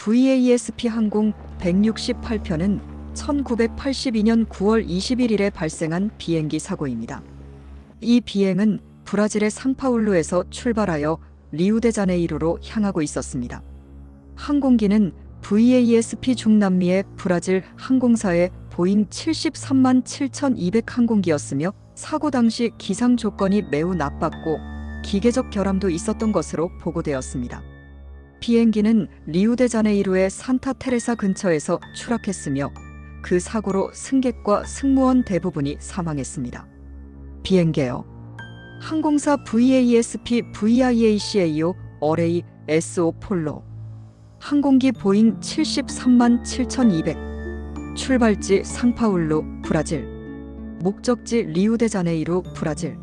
VASP 항공 168편은 1982년 9월 21일에 발생한 비행기 사고입니다. 이 비행은 브라질의 상파울루에서 출발하여 리우데자네이루로 향하고 있었습니다. 항공기는 VASP 중남미의 브라질 항공사의 보잉 73만 7200 항공기였으며 사고 당시 기상 조건이 매우 나빴고 기계적 결함도 있었던 것으로 보고되었습니다. 비행기는 리우데자네이루의 산타테레사 근처에서 추락했으며 그 사고로 승객과 승무원 대부분이 사망했습니다. 비행계요. 항공사 VASP VIACAO 어레이 SO 폴로 항공기 보잉 73만 7200 출발지 상파울루 브라질 목적지 리우데자네이루 브라질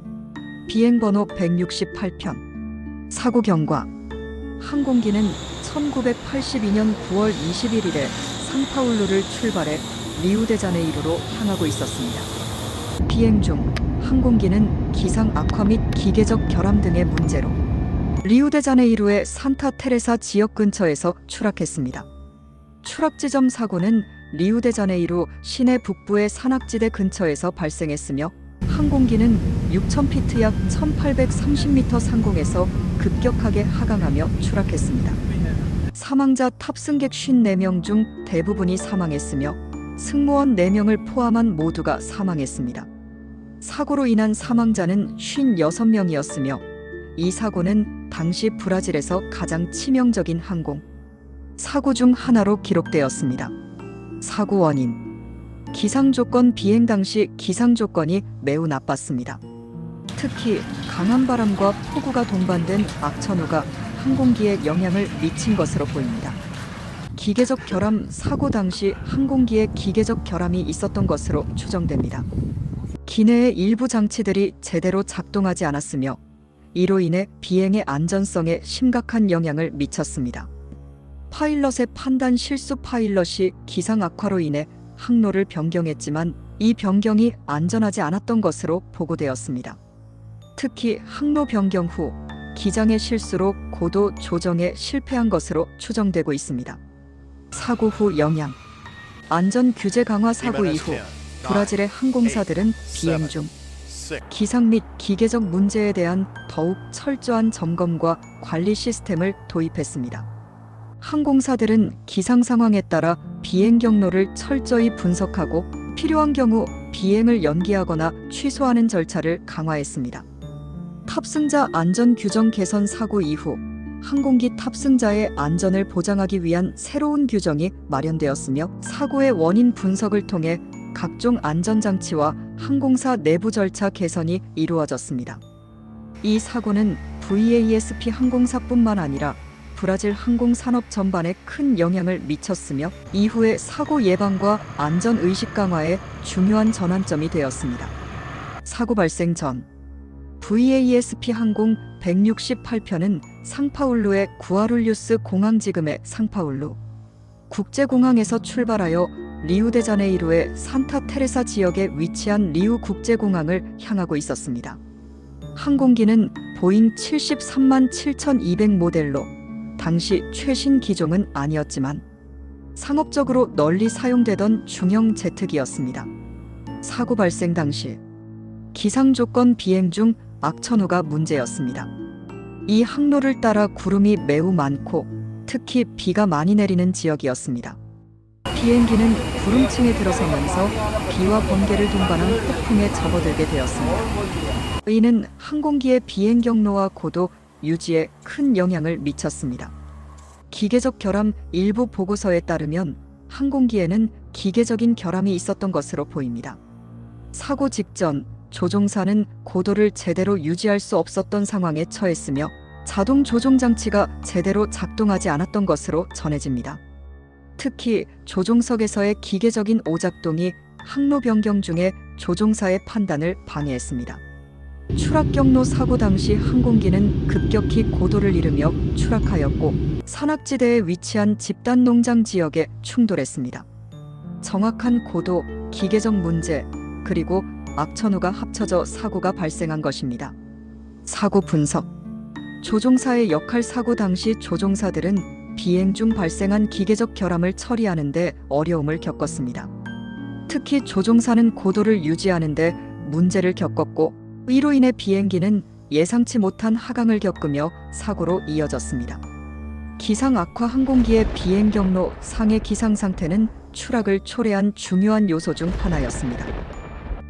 비행번호 168편 사고 경과 항공기는 1982년 9월 21일에 상파울루를 출발해 리우데자네이루로 향하고 있었습니다. 비행 중 항공기는 기상 악화 및 기계적 결함 등의 문제로 리우데자네이루의 산타테레사 지역 근처에서 추락했습니다. 추락 지점 사고는 리우데자네이루 시내 북부의 산악지대 근처에서 발생했으며 항공기는 6,000피트 약 1,830m 상공에서 급격하게 하강하며 추락했습니다. 사망자 탑승객 54명 중 대부분이 사망했으며 승무원 4명을 포함한 모두가 사망했습니다. 사고로 인한 사망자는 56명이었으며 이 사고는 당시 브라질에서 가장 치명적인 항공 사고 중 하나로 기록되었습니다. 사고 원인 기상조건 비행 당시 기상조건이 매우 나빴습니다. 특히 강한 바람과 폭우가 동반된 악천후가 항공기에 영향을 미친 것으로 보입니다. 기계적 결함 사고 당시 항공기에 기계적 결함이 있었던 것으로 추정됩니다. 기내의 일부 장치들이 제대로 작동하지 않았으며 이로 인해 비행의 안전성에 심각한 영향을 미쳤습니다. 파일럿의 판단 실수 파일럿이 기상 악화로 인해 항로를 변경했지만 이 변경이 안전하지 않았던 것으로 보고되었습니다. 특히 항로 변경 후 기장의 실수로 고도 조정에 실패한 것으로 추정되고 있습니다. 사고 후 영향 안전 규제 강화 사고 이후 브라질의 항공사들은 비행 중 기상 및 기계적 문제에 대한 더욱 철저한 점검과 관리 시스템을 도입했습니다. 항공사들은 기상 상황에 따라 비행 경로를 철저히 분석하고 필요한 경우 비행을 연기하거나 취소하는 절차를 강화했습니다. 탑승자 안전 규정 개선 사고 이후 항공기 탑승자의 안전을 보장하기 위한 새로운 규정이 마련되었으며 사고의 원인 분석을 통해 각종 안전장치와 항공사 내부 절차 개선이 이루어졌습니다. 이 사고는 VASP 항공사뿐만 아니라 브라질 항공산업 전반에 큰 영향을 미쳤으며 이후의 사고 예방과 안전의식 강화에 중요한 전환점이 되었습니다. 사고 발생 전 VASP 항공 168편은 상파울루의 구아룰리우스 공항 지금의 상파울루 국제공항에서 출발하여 리우데자네이루의 산타테레사 지역에 위치한 리우 국제공항을 향하고 있었습니다. 항공기는 보잉 73만 7200 모델로 당시 최신 기종은 아니었지만 상업적으로 널리 사용되던 중형 제트기였습니다. 사고 발생 당시 기상조건 비행 중 악천후가 문제였습니다. 이 항로를 따라 구름이 매우 많고 특히 비가 많이 내리는 지역이었습니다. 비행기는 구름층에 들어서면서 비와 번개를 동반한 폭풍에 접어들게 되었습니다. 이는 항공기의 비행 경로와 고도 유지에 큰 영향을 미쳤습니다. 기계적 결함 일부 보고서에 따르면 항공기에는 기계적인 결함이 있었던 것으로 보입니다. 사고 직전 조종사는 고도를 제대로 유지할 수 없었던 상황에 처했으며 자동 조종 장치가 제대로 작동하지 않았던 것으로 전해집니다. 특히 조종석에서의 기계적인 오작동이 항로 변경 중에 조종사의 판단을 방해했습니다. 추락 경로 사고 당시 항공기는 급격히 고도를 잃으며 추락하였고 산악지대에 위치한 집단 농장 지역에 충돌했습니다. 정확한 고도, 기계적 문제, 그리고 악천후가 합쳐져 사고가 발생한 것입니다. 사고 분석 조종사의 역할 사고 당시 조종사들은 비행 중 발생한 기계적 결함을 처리하는 데 어려움을 겪었습니다. 특히 조종사는 고도를 유지하는 데 문제를 겪었고, 이로 인해 비행기는 예상치 못한 하강을 겪으며 사고로 이어졌습니다. 기상 악화. 항공기의 비행 경로 상의 기상 상태는 추락을 초래한 중요한 요소 중 하나였습니다.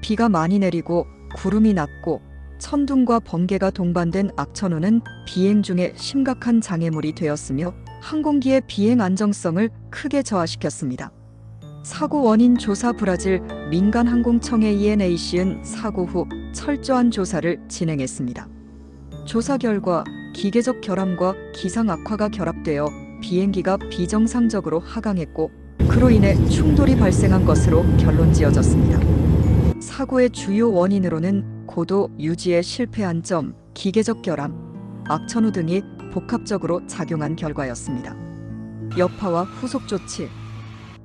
비가 많이 내리고 구름이 낮고 천둥과 번개가 동반된 악천후는 비행 중에 심각한 장애물이 되었으며 항공기의 비행 안정성을 크게 저하시켰습니다. 사고 원인 조사. 브라질 민간항공청의 ENAC은 사고 후 철저한 조사를 진행했습니다. 조사 결과 기계적 결함과 기상 악화가 결합되어 비행기가 비정상적으로 하강했고, 그로 인해 충돌이 발생한 것으로 결론지어졌습니다. 사고의 주요 원인으로는 고도 유지에 실패한 점, 기계적 결함, 악천후 등이 복합적으로 작용한 결과였습니다. 여파와 후속 조치.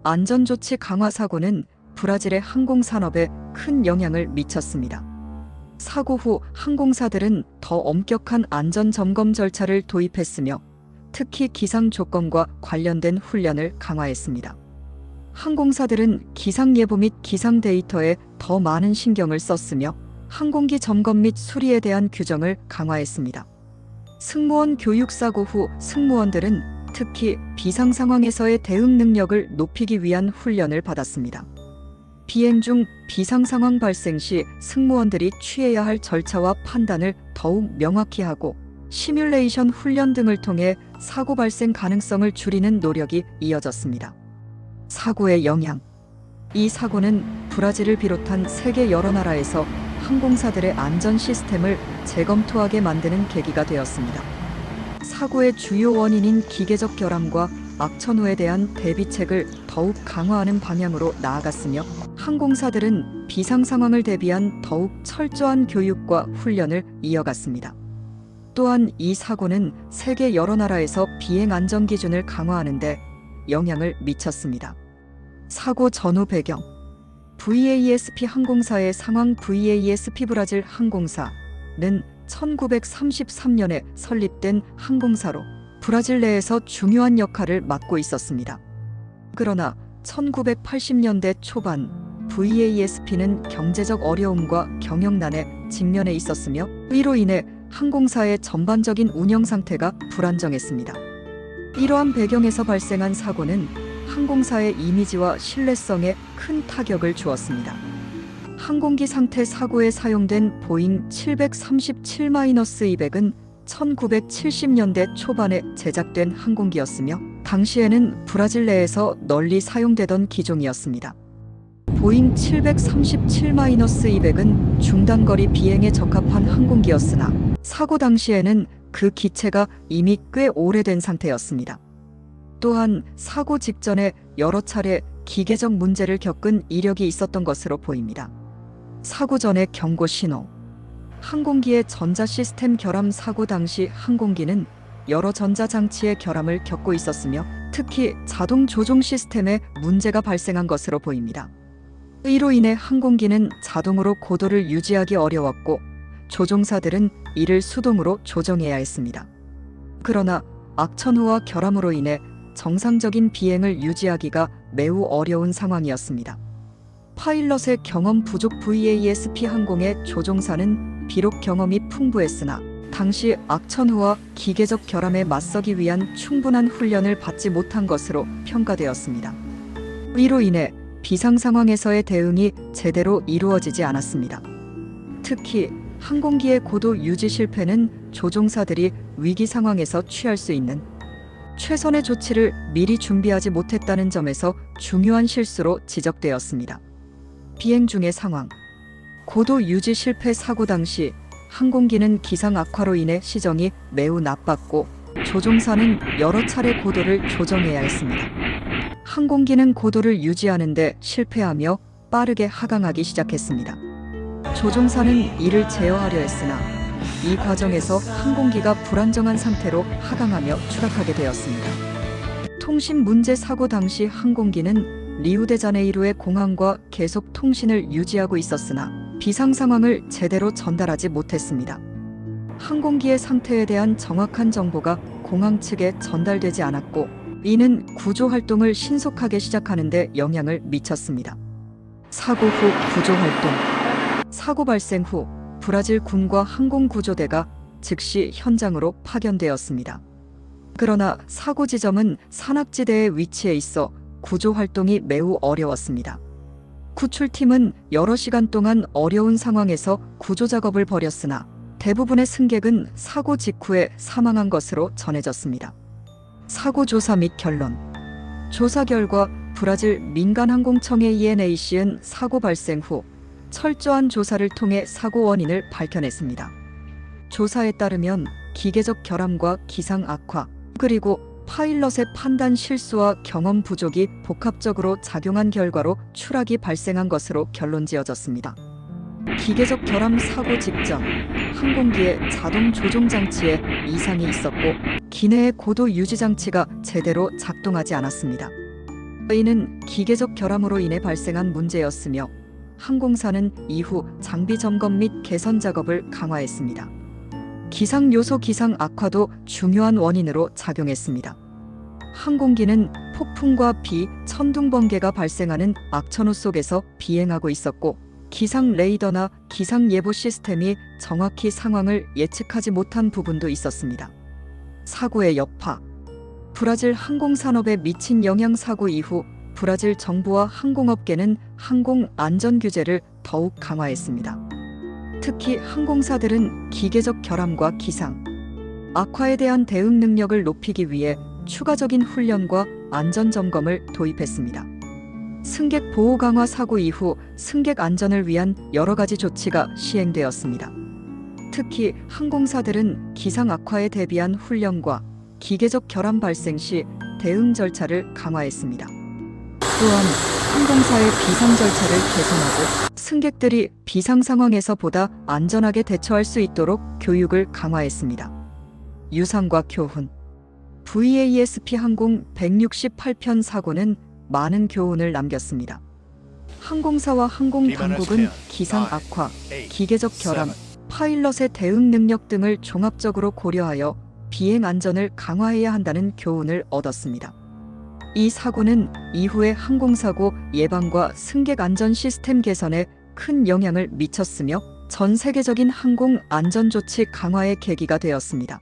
안전조치 강화. 사고는 브라질의 항공산업에 큰 영향을 미쳤습니다. 사고 후 항공사들은 더 엄격한 안전점검 절차를 도입했으며, 특히 기상 조건과 관련된 훈련을 강화했습니다. 항공사들은 기상예보 및 기상 데이터에 더 많은 신경을 썼으며, 항공기 점검 및 수리에 대한 규정을 강화했습니다. 승무원 교육. 사고 후 승무원들은 특히 비상 상황에서의 대응 능력을 높이기 위한 훈련을 받았습니다. 비행 중 비상 상황 발생 시 승무원들이 취해야 할 절차와 판단을 더욱 명확히 하고, 시뮬레이션 훈련 등을 통해 사고 발생 가능성을 줄이는 노력이 이어졌습니다. 사고의 영향. 이 사고는 브라질을 비롯한 세계 여러 나라에서 항공사들의 안전 시스템을 재검토하게 만드는 계기가 되었습니다. 사고의 주요 원인인 기계적 결함과 악천후에 대한 대비책을 더욱 강화하는 방향으로 나아갔으며, 항공사들은 비상 상황을 대비한 더욱 철저한 교육과 훈련을 이어갔습니다. 또한 이 사고는 세계 여러 나라에서 비행 안전 기준을 강화하는 데 영향을 미쳤습니다. 사고 전후 배경. VASP 항공사의 상황. VASP 브라질 항공사는 1933년에 설립된 항공사로 브라질 내에서 중요한 역할을 맡고 있었습니다. 그러나 1980년대 초반 VASP는 경제적 어려움과 경영난에 직면해 있었으며, 이로 인해 항공사의 전반적인 운영 상태가 불안정했습니다. 이러한 배경에서 발생한 사고는 항공사의 이미지와 신뢰성에 큰 타격을 주었습니다. 항공기 상태. 사고에 사용된 보잉 737-200은 1970년대 초반에 제작된 항공기였으며, 당시에는 브라질 내에서 널리 사용되던 기종이었습니다. 보잉 737-200은 중단거리 비행에 적합한 항공기였으나, 사고 당시에는 그 기체가 이미 꽤 오래된 상태였습니다. 또한 사고 직전에 여러 차례 기계적 문제를 겪은 이력이 있었던 것으로 보입니다. 사고 전의 경고 신호. 항공기의 전자 시스템 결함. 사고 당시 항공기는 여러 전자장치의 결함을 겪고 있었으며, 특히 자동 조종 시스템에 문제가 발생한 것으로 보입니다. 이로 인해 항공기는 자동으로 고도를 유지하기 어려웠고, 조종사들은 이를 수동으로 조정해야 했습니다. 그러나 악천후와 결함으로 인해 정상적인 비행을 유지하기가 매우 어려운 상황이었습니다. 파일럿의 경험 부족. VASP 항공의 조종사는 비록 경험이 풍부했으나 당시 악천후와 기계적 결함에 맞서기 위한 충분한 훈련을 받지 못한 것으로 평가되었습니다. 이로 인해 비상 상황에서의 대응이 제대로 이루어지지 않았습니다. 특히 항공기의 고도 유지 실패는 조종사들이 위기 상황에서 취할 수 있는 최선의 조치를 미리 준비하지 못했다는 점에서 중요한 실수로 지적되었습니다. 비행 중의 상황. 고도 유지 실패. 사고 당시 항공기는 기상 악화로 인해 시정이 매우 나빴고, 조종사는 여러 차례 고도를 조정해야 했습니다. 항공기는 고도를 유지하는 데 실패하며 빠르게 하강하기 시작했습니다. 조종사는 이를 제어하려 했으나 이 과정에서 항공기가 불안정한 상태로 하강하며 추락하게 되었습니다. 통신 문제. 사고 당시 항공기는 리우데자네이루의 공항과 계속 통신을 유지하고 있었으나 비상 상황을 제대로 전달하지 못했습니다. 항공기의 상태에 대한 정확한 정보가 공항 측에 전달되지 않았고 이는 구조 활동을 신속하게 시작하는 데 영향을 미쳤습니다. 사고 후 구조 활동. 사고 발생 후 브라질 군과 항공구조대가 즉시 현장으로 파견되었습니다. 그러나 사고 지점은 산악지대에 위치해 있어 구조 활동이 매우 어려웠습니다. 구출팀은 여러 시간 동안 어려운 상황에서 구조 작업을 벌였으나 대부분의 승객은 사고 직후에 사망한 것으로 전해졌습니다. 사고 조사 및 결론. 조사 결과 브라질 민간항공청의 ENAC은 사고 발생 후 철저한 조사를 통해 사고 원인을 밝혀냈습니다. 조사에 따르면 기계적 결함과 기상 악화, 그리고 파일럿의 판단 실수와 경험 부족이 복합적으로 작용한 결과로 추락이 발생한 것으로 결론지어졌습니다. 기계적 결함. 사고 직전 항공기의 자동 조종 장치에 이상이 있었고 기내의 고도 유지 장치가 제대로 작동하지 않았습니다. 이는 기계적 결함으로 인해 발생한 문제였으며 항공사는 이후 장비 점검 및 개선 작업을 강화했습니다. 기상 요소. 기상 악화도 중요한 원인으로 작용했습니다. 항공기는 폭풍과 비, 천둥 번개가 발생하는 악천후 속에서 비행하고 있었고 기상 레이더나 기상 예보 시스템이 정확히 상황을 예측하지 못한 부분도 있었습니다. 사고의 여파. 브라질 항공산업에 미친 영향. 사고 이후 브라질 정부와 항공업계는 항공 안전 규제를 더욱 강화했습니다. 특히 항공사들은 기계적 결함과 기상 악화에 대한 대응 능력을 높이기 위해 추가적인 훈련과 안전 점검을 도입했습니다. 승객 보호 강화. 사고 이후 승객 안전을 위한 여러 가지 조치가 시행되었습니다. 특히 항공사들은 기상 악화에 대비한 훈련과 기계적 결함 발생 시 대응 절차를 강화했습니다. 또한 항공사의 비상 절차를 개선하고 승객들이 비상 상황에서 보다 안전하게 대처할 수 있도록 교육을 강화했습니다. 유상과 교훈. VASP 항공 168편 사고는 많은 교훈을 남겼습니다. 항공사와 항공 당국은 기상 악화, 기계적 결함, 파일럿의 대응 능력 등을 종합적으로 고려하여 비행 안전을 강화해야 한다는 교훈을 얻었습니다. 이 사고는 이후의 항공사고 예방과 승객 안전 시스템 개선에 큰 영향을 미쳤으며 전 세계적인 항공 안전 조치 강화의 계기가 되었습니다.